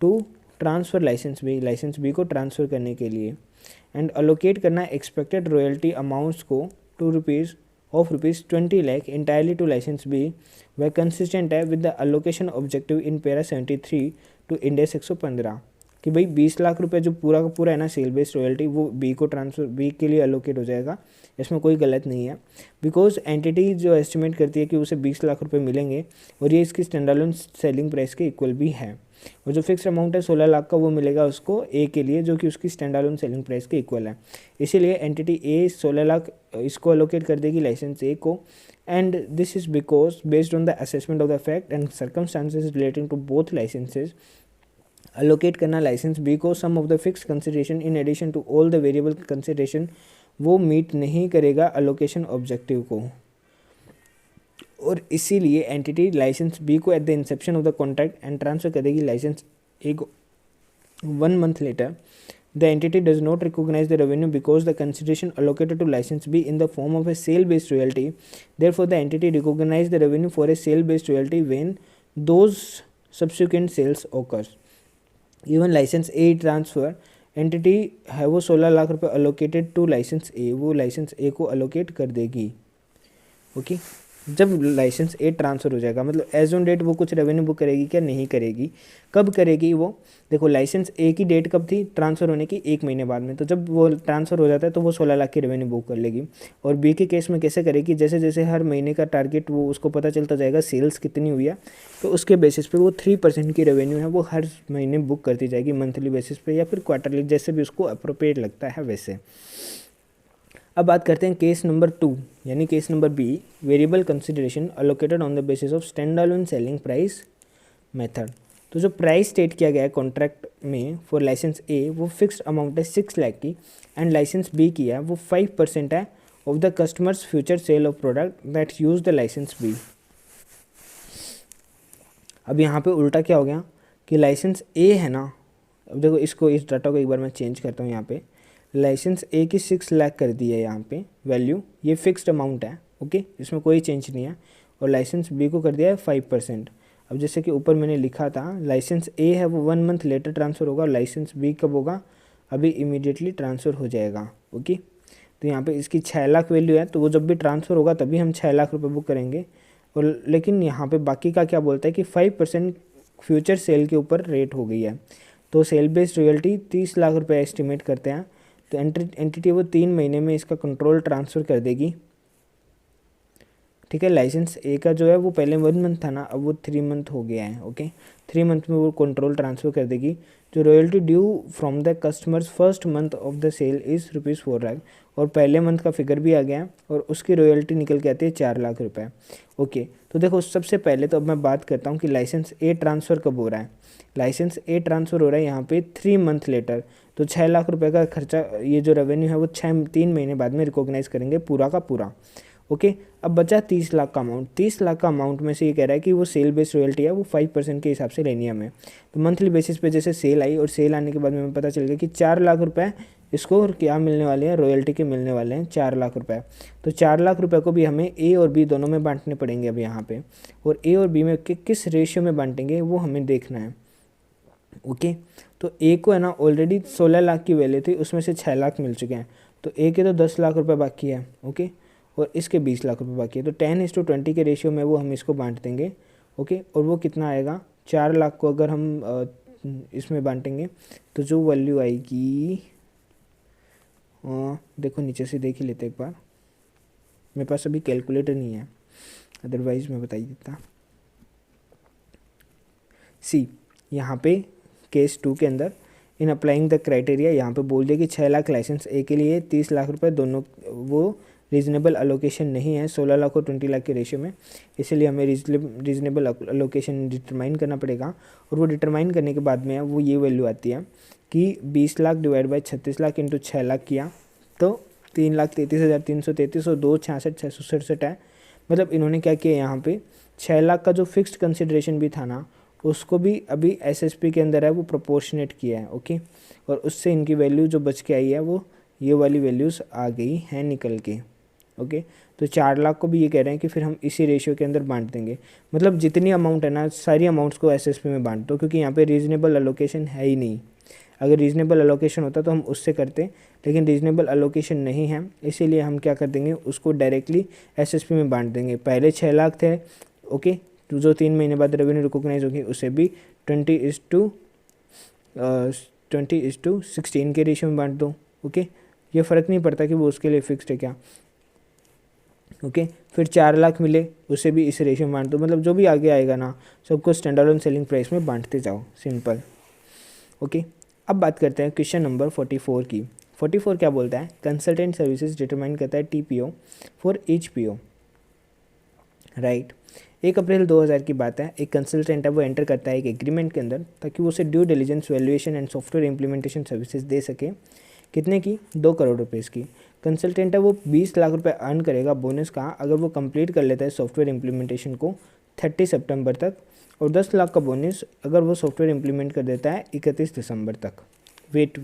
S1: to transfer license B को ट्रांसफ़र करने के लिए, एंड अलोकेट करना एक्सपेक्टेड रॉयल्टी अमाउंट्स को rupees 20 lakh entirely to license B वह कंसिस्टेंट है with the allocation objective in para 73 to index 115 कि भाई 20 लाख रुपए जो पूरा का पूरा है ना सेल बेस्ड रॉयल्टी वो बी के लिए अलोकेट हो जाएगा। इसमें कोई गलत नहीं है, बिकॉज एंटिटी जो एस्टिमेट करती है कि उसे 20 लाख रुपए मिलेंगे और ये इसकी स्टैंडर्ड सेलिंग प्राइस के इक्वल भी है। और जो फिक्स अमाउंट है 16 लाख का वो मिलेगा उसको ए के लिए, जो कि उसकी स्टैंडर्ड सेलिंग प्राइस के इक्वल है। इसीलिए एंटिटी ए 16 लाख इसको अलोकेट कर देगी लाइसेंस ए को, and this is because based on the assessment of the fact and circumstances relating to both licences. Allocate करना लाइसेंस बी को sum of the fix consideration in addition to all the variable consideration वो meet नहीं करेगा allocation objective को, और इसीलिए entity licence B को at the inception of the contract and transfer करेगी लाइसेंस ए को 1 month later. The entity does not recognize the revenue because the consideration allocated to license B in the form of a sale-based royalty. Therefore, the entity recognizes the revenue for a sale-based royalty when those subsequent sales occurs. Even license A transfer entity है वो 16 लाख रुपए allocated to license A, वो license A को allocate कर देगी। Okay, जब licence ए transfer हो जाएगा, मतलब एज ऑन डेट वो कुछ रेवेन्यू बुक करेगी क्या, नहीं करेगी। कब करेगी वो, देखो लाइसेंस ए की डेट कब थी, ट्रांसफ़र होने की 1 महीने बाद में, तो जब वो ट्रांसफ़र हो जाता है तो वो 16 लाख की रेवेन्यू बुक कर लेगी। और बी के केस में कैसे करेगी, जैसे जैसे हर महीने का टारगेट वो उसको पता चलता जाएगा सेल्स कितनी हुई है, तो उसके बेसिस पे वो 3% की रेवेन्यू है वो हर महीने बुक करती जाएगी, मंथली बेसिस पे या फिर क्वार्टरली, जैसे भी उसको अप्रोप्रिएट लगता है वैसे। अब बात करते हैं केस नंबर 2, यानी case number B, variable consideration allocated on the basis of standalone selling price method. तो जो प्राइस स्टेट किया गया है कॉन्ट्रैक्ट में फॉर लाइसेंस ए वो फिक्स्ड अमाउंट है 6 लाख की, एंड लाइसेंस बी की है वो 5% है of the customer's future sale of product that use the license B. अब यहाँ पे उल्टा क्या हो गया कि लाइसेंस ए है ना, अब देखो इसको, इस डाटा को एक बार मैं चेंज करता हूँ। यहाँ पे लाइसेंस ए की 6 लाख कर दी है यहाँ पे वैल्यू, ये फिक्स्ड अमाउंट है, ओके, इसमें कोई चेंज नहीं है। और लाइसेंस बी को कर दिया है 5%। अब जैसे कि ऊपर मैंने लिखा था, लाइसेंस ए है वो 1 मंथ लेटर ट्रांसफ़र होगा, लाइसेंस बी कब होगा, अभी इमीडिएटली ट्रांसफ़र हो जाएगा, ओके। तो यहाँ पे इसकी 6 लाख वैल्यू है, तो वो जब भी ट्रांसफ़र होगा तभी हम 6 लाख रुपये बुक करेंगे। और लेकिन यहाँ पे बाकी का क्या बोलता है कि 5% फ्यूचर सेल के ऊपर रेट हो गई है, तो सेल बेस्ड रॉयल्टी 30 लाख रुपए एस्टिमेट करते हैं। तो एंटिटी वो 3 महीने में इसका कंट्रोल ट्रांसफ़र कर देगी, ठीक है। लाइसेंस ए का जो है वो पहले 1 मंथ था ना, अब वो 3 मंथ हो गया है, ओके। 3 मंथ में वो कंट्रोल ट्रांसफ़र कर देगी। जो royalty due from the customer's first month of the sale is ₹4 lakh, और पहले मंथ का फिगर भी आ गया और उसकी रॉयल्टी निकल के आती है 4 लाख रुपए, ओके। तो देखो सबसे पहले तो अब मैं बात करता हूँ कि लाइसेंस ए ट्रांसफ़र कब हो रहा है। लाइसेंस ए ट्रांसफ़र हो रहा है यहाँ पे 3 मंथ लेटर, तो 6 लाख रुपए का खर्चा, ये जो रेवेन्यू है वो 3 महीने बाद में रिकॉग्नाइज करेंगे पूरा का पूरा, ओके। अब बचा 30 लाख का अमाउंट। 30 लाख का अमाउंट में से ये कह रहा है कि वो सेल बेस्ड रॉयल्टी है, वो 5% के हिसाब से लेनी है हमें। तो मंथली बेसिस पे जैसे सेल आई, और सेल आने के बाद में पता चल गया कि 4 लाख रुपए इसको क्या मिलने वाले हैं, रॉयल्टी के मिलने वाले हैं 4 लाख रुपए। तो 4 लाख रुपए को भी हमें ए और बी दोनों में बांटने पड़ेंगे अब यहाँ पे, और ए और बी में किस रेशियो में बांटेंगे वो हमें देखना है, ओके। तो ए को है ना ऑलरेडी 16 लाख की वैल्यू थी, उसमें से 6 लाख मिल चुके हैं, तो ए के तो 10 लाख रुपए बाकी है, ओके, और इसके 20 लाख रुपए बाकी है। तो 10:20 के रेशियो में वो हम इसको बांट देंगे, ओके। और वो कितना आएगा, 4 लाख को अगर हम इसमें बांटेंगे तो जो वैल्यू आएगी, देखो नीचे से देख ही लेते एक बार, मेरे पास अभी कैलकुलेटर नहीं है, अदरवाइज मैं बता ही देता। सी यहाँ पे केस 2 के अंदर इन अप्लाइंग द क्राइटेरिया, यहाँ पे बोल दिया कि 6 लाख लाइसेंस ए के लिए, 30 लाख रुपए दोनों, वो रीजनेबल अलोकेशन नहीं है 16 लाख और 20 लाख के रेशियो में, इसलिए हमें रीजनेबल अलोकेशन डिटरमाइन करना पड़ेगा। और वो डिटरमाइन करने के बाद में वो ये वैल्यू आती है कि 20 lakh divide by 36 lakh into 6 lakh किया तो 3,33,333 और 2 66 667 है। मतलब इन्होंने क्या किया यहाँ पे, 6 लाख का जो फिक्स्ड कंसिडरेशन भी था ना, उसको भी अभी एसएसपी के अंदर है वो प्रोपोर्शनेट किया है, ओके। और उससे इनकी वैल्यू जो बच के आई है वो ये वाली वैल्यूज़ आ गई हैं निकल के, ओके। तो 4 लाख को भी ये कह रहे हैं कि फिर हम इसी रेशियो के अंदर बांट देंगे, मतलब जितनी अमाउंट है ना सारी अमाउंट्स को एसएसपी में बांट दो, क्योंकि यहाँ पे रीजनेबल अलोकेशन है ही नहीं। अगर रीजनेबल अलोकेशन होता तो हम उससे करते, लेकिन रीजनेबल अलोकेशन नहीं है, इसीलिए हम क्या कर देंगे, उसको डायरेक्टली एसएसपी में बांट देंगे। पहले 6 लाख थे, ओके, तो जो 3 महीने बाद रेवेन्यू रिकॉग्नाइज होगी उसे भी 20:16 के रेशियो में बांट दो, ओके। ये फ़र्क नहीं पड़ता कि वो उसके लिए फिक्स्ड है क्या, ओके। फिर 4 लाख मिले उसे भी इस रेशियो में बांट दो, मतलब जो भी आगे आएगा ना सबको स्टैंडर्ड ऑन सेलिंग प्राइस में बांटते जाओ, सिंपल, ओके। अब बात करते हैं क्वेश्चन नंबर 44 की। 44 क्या बोलता है, कंसल्टेंट सर्विसेज डिटरमाइन करता है TPO for each PO, right. 1 अप्रैल 2000 की बात है, एक कंसल्टेंट है वो एंटर करता है एक एग्रीमेंट के अंदर ताकि वो उसे due diligence valuation and software implementation services दे सके। कितने की, 2 करोड़ रुपए की। कंसल्टेंट है वो 20 लाख रुपए अर्न करेगा बोनस का अगर वो कंप्लीट कर लेता है सॉफ्टवेयर इंप्लीमेंटेशन को 30 सितंबर तक, और 10 लाख का बोनस अगर वो सॉफ्टवेयर इंप्लीमेंट कर देता है 31 दिसंबर तक। वेट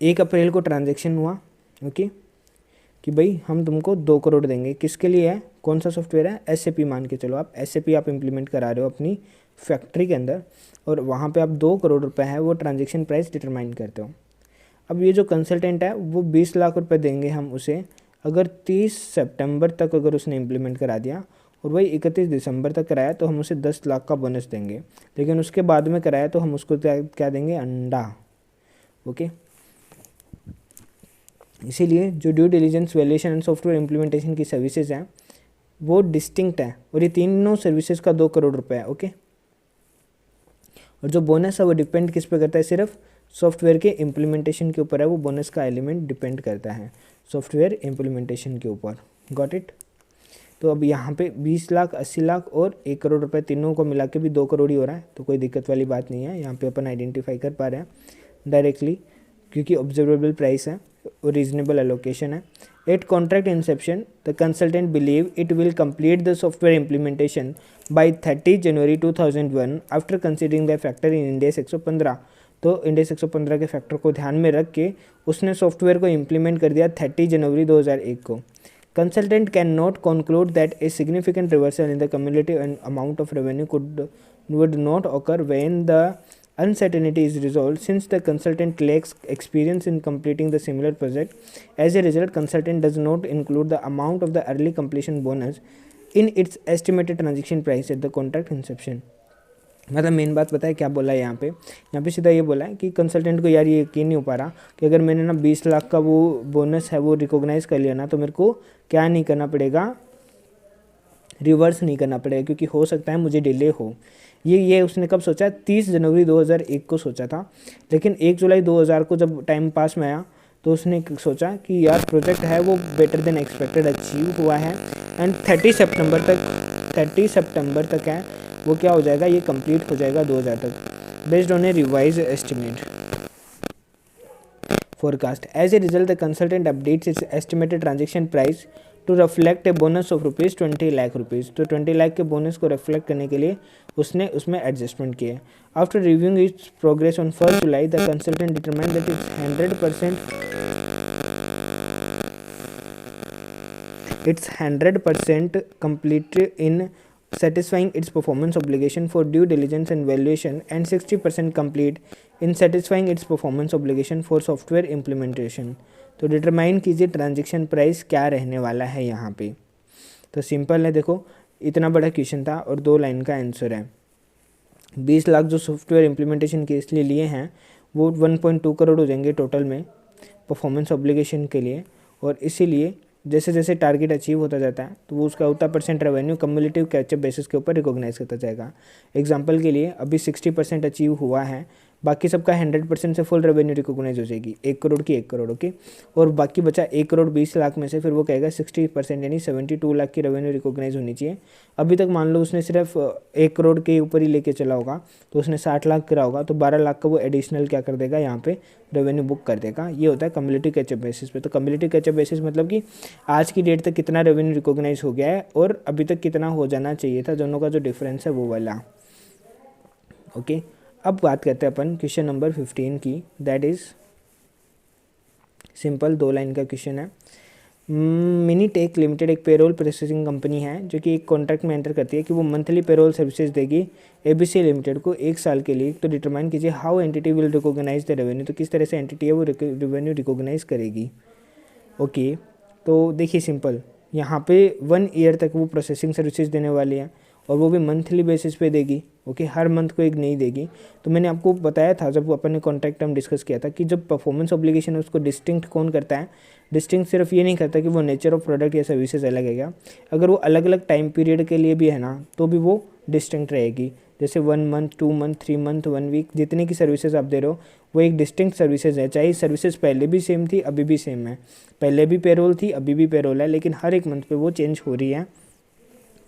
S1: 1 अप्रैल को ट्रांजैक्शन हुआ, ओके, कि भाई हम तुमको 2 करोड़ देंगे। किसके लिए है, कौन सा सॉफ्टवेयर है, एसएपी मान के चलो आप, एसएपी आप इंप्लीमेंट करा रहे हो अपनी फैक्ट्री के अंदर, और वहाँ पे आप 2 करोड़ रुपए है वो ट्रांजैक्शन प्राइस डिटरमाइन करते हो। अब ये जो कंसल्टेंट है वो 20 लाख रुपए देंगे हम उसे अगर 30 सितंबर तक अगर उसने इंप्लीमेंट करा दिया, और वही 31 दिसंबर तक कराया तो हम उसे 10 लाख का बोनस देंगे। लेकिन उसके बाद में कराया तो हम उसको क्या देंगे, अंडा, ओके। इसीलिए जो due diligence valuation and software implementation की सर्विसेज हैं वो डिस्टिंक्ट है, और ये तीनों सर्विसेज का 2 करोड़ रुपए है, ओके। और जो बोनस है वो डिपेंड किस पे करता है, सिर्फ सॉफ्टवेयर के इम्प्लीमेंटेशन के ऊपर है वो बोनस का एलिमेंट डिपेंड करता है, सॉफ्टवेयर इम्प्लीमेंटेशन के ऊपर, गॉट इट। तो अब यहाँ पे 20 लाख, 80 लाख और 1 करोड़ रुपए तीनों को मिला के भी 2 करोड़ ही हो रहा है, तो कोई दिक्कत वाली बात नहीं है। यहाँ पे अपन आइडेंटिफाई कर पा रहे हैं डायरेक्टली क्योंकि ऑब्जर्वेबल प्राइस है, रीजनेबल एलोकेशन है। At contract inception the consultant believe it will complete the software implementation by 30 January 2001 after considering the factor in index 115। तो इंडेक्स 115 के फैक्टर को ध्यान में रख के उसने सॉफ्टवेयर को इम्प्लीमेंट कर दिया 30 जनवरी 2001 को। Consultant can not conclude that a significant reversal in the cumulative amount of revenue would not occur when the uncertainty is resolved, since the consultant lacks experience in completing the similar project. As a result, consultant does not include the amount of the early completion bonus in its estimated transaction price at the contract inception. मतलब main बात पता है क्या बोला है यहाँ पे सीधा ये बोला है कि कंसल्टेंट को यार ये यकीन नहीं हो पा रहा कि अगर मैंने ना 20 लाख का वो बोनस है वो रिकॉग्नाइज कर लिया ना, तो मेरे को क्या नहीं करना पड़ेगा, रिवर्स नहीं करना पड़ेगा, क्योंकि हो सकता है मुझे डिले हो। ये उसने कब सोचा? 30 जनवरी 2001 को सोचा था, लेकिन 1 जुलाई 2000 को जब टाइम पास में आया तो उसने सोचा कि यार प्रोजेक्ट है वो बेटर देन एक्सपेक्टेड अचीव हुआ है, एंड 30 सितंबर तक है वो क्या हो जाएगा, ये कंप्लीट हो जाएगा 2000 तक, based on A revise estimate forecast. As a result, the consultant updates its estimated transaction price to reflect a bonus of rupees 20 lakh rupees. तो 20 लाख के बोनस को रिफ्लेक्ट करने के लिए उसने उसमें एडजस्टमेंट किए। After reviewing it's progress on 1 July the consultant determined that it's 100% complete in satisfying its performance obligation for due diligence and valuation, and 60% complete in satisfying its performance obligation for software implementation. तो determine कीजिए transaction price क्या रहने वाला है यहाँ पे। तो simple है, देखो इतना बड़ा क्वेश्चन था और 2 लाइन का आंसर है। 20 लाख जो सॉफ्टवेयर इम्प्लीमेंटेशन के इसलिए लिए हैं वो 1.2 करोड़ हो जाएंगे टोटल में परफॉर्मेंस ऑब्लिगेशन के लिए, और इसीलिए जैसे जैसे टारगेट अचीव होता जाता है तो वो उसका उतना % रेवेन्यू कम्युलेटिव कैचअप बेसिस के ऊपर रिकॉग्नाइज करता जाएगा। एग्जांपल के लिए अभी 60% अचीव हुआ है, बाकी सबका 100% से फुल रेवेन्यू रिकॉग्नाइज हो जाएगी, 1 करोड़ की 1 करोड़, ओके। और बाकी बचा 1 करोड़ 20 लाख में से फिर वो कहेगा 60% यानी 72 लाख की रेवेन्यू रिकॉग्नाइज होनी चाहिए। अभी तक मान लो उसने सिर्फ 1 करोड़ के ऊपर ही लेके चला होगा, तो उसने 60 लाख करा होगा, तो 12 लाख का वो एडिशनल क्या कर देगा, यहाँ पे रेवेन्यू बुक कर देगा। ये होता है कम्युलेटिव कैचअप बेसिस पे। तो कम्युलेटिव कैचअप बेसिस मतलब कि आज की डेट तक कितना रेवेन्यू रिकॉग्नाइज हो गया है और अभी तक कितना हो जाना चाहिए था, दोनों का जो डिफरेंस है वो वाला, ओके। अब बात करते हैं अपन क्वेश्चन नंबर 15 की, दैट इज़ सिंपल 2 लाइन का क्वेश्चन है। मिनीटेक लिमिटेड एक पेरोल प्रोसेसिंग कंपनी है जो कि एक कॉन्ट्रैक्ट में एंटर करती है कि वो मंथली पेरोल सर्विसेज देगी एबीसी लिमिटेड को 1 साल के लिए। तो डिटरमाइन कीजिए how entity will recognise the revenue, तो किस तरह से एंटिटी है वो रेवेन्यू रिकॉग्नाइज करेगी, ओके। तो देखिए सिंपल, यहाँ पे 1 ईयर तक वो प्रोसेसिंग सर्विसेज देने वाली है और वो भी मंथली बेसिस पे देगी, ओके। हर मंथ को एक नहीं देगी। तो मैंने आपको बताया था जब अपन ने कॉन्ट्रैक्ट टर्म डिस्कस किया था कि जब परफॉर्मेंस ऑब्लिगेशन है उसको डिस्टिंक्ट कौन करता है, डिस्टिंक्ट सिर्फ ये नहीं करता कि वो नेचर ऑफ प्रोडक्ट या सर्विसेज अलग है क्या, अगर वो अलग अलग टाइम पीरियड के लिए भी है ना तो भी वो डिस्टिंक्ट रहेगी। जैसे 1 मंथ, 2 मंथ, 3 मंथ, 1 वीक, जितनी की सर्विसेज आप दे रहे हो वो एक डिस्टिंक्ट सर्विसेज है, चाहे सर्विसेज पहले भी सेम थी अभी भी सेम है, पहले भी पेरोल थी अभी भी पेरोल है, लेकिन हर एक मंथ पे वो चेंज हो रही है,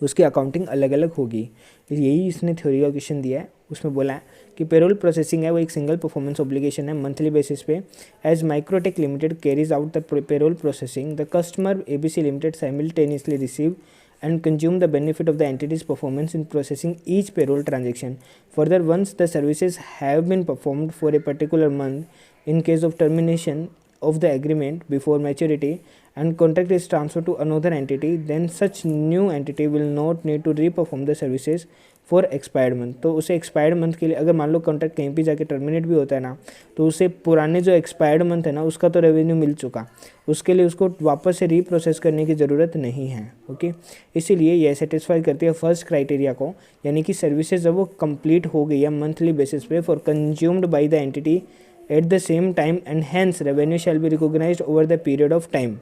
S1: उसकी अकाउंटिंग अलग अलग होगी। यही इसने थ्योरी का क्वेश्चन दिया है, उसमें बोला है कि पेरोल प्रोसेसिंग है वो एक सिंगल परफॉर्मेंस ऑब्लिगेशन है मंथली बेसिस पे। As Microtech limited carries out the payroll processing, the customer ABC limited simultaneously receive and consume the benefit of the entity's performance in processing each payroll transaction. Further, once the services have been performed for a particular month, in case of termination of the agreement before maturity and contract is transferred to another entity, then such new entity will not need to re-perform the services for expired month. तो उसे expired month के लिए अगर मान लो contract कहीं भी जाके terminate भी होता है ना, तो उसे पुराने जो एक्सपायर्ड मंथ है ना उसका तो रेवेन्यू मिल चुका, उसके लिए उसको वापस से रीप्रोसेस करने की ज़रूरत नहीं है, ओके। इसीलिए यह सेटिस्फाई करती है फर्स्ट क्राइटेरिया को, यानी कि सर्विसेज जब वो कंप्लीट हो गई है मंथली बेसिस पे for consumed by the entity at the same time, and hence revenue shall be recognised over the period of time.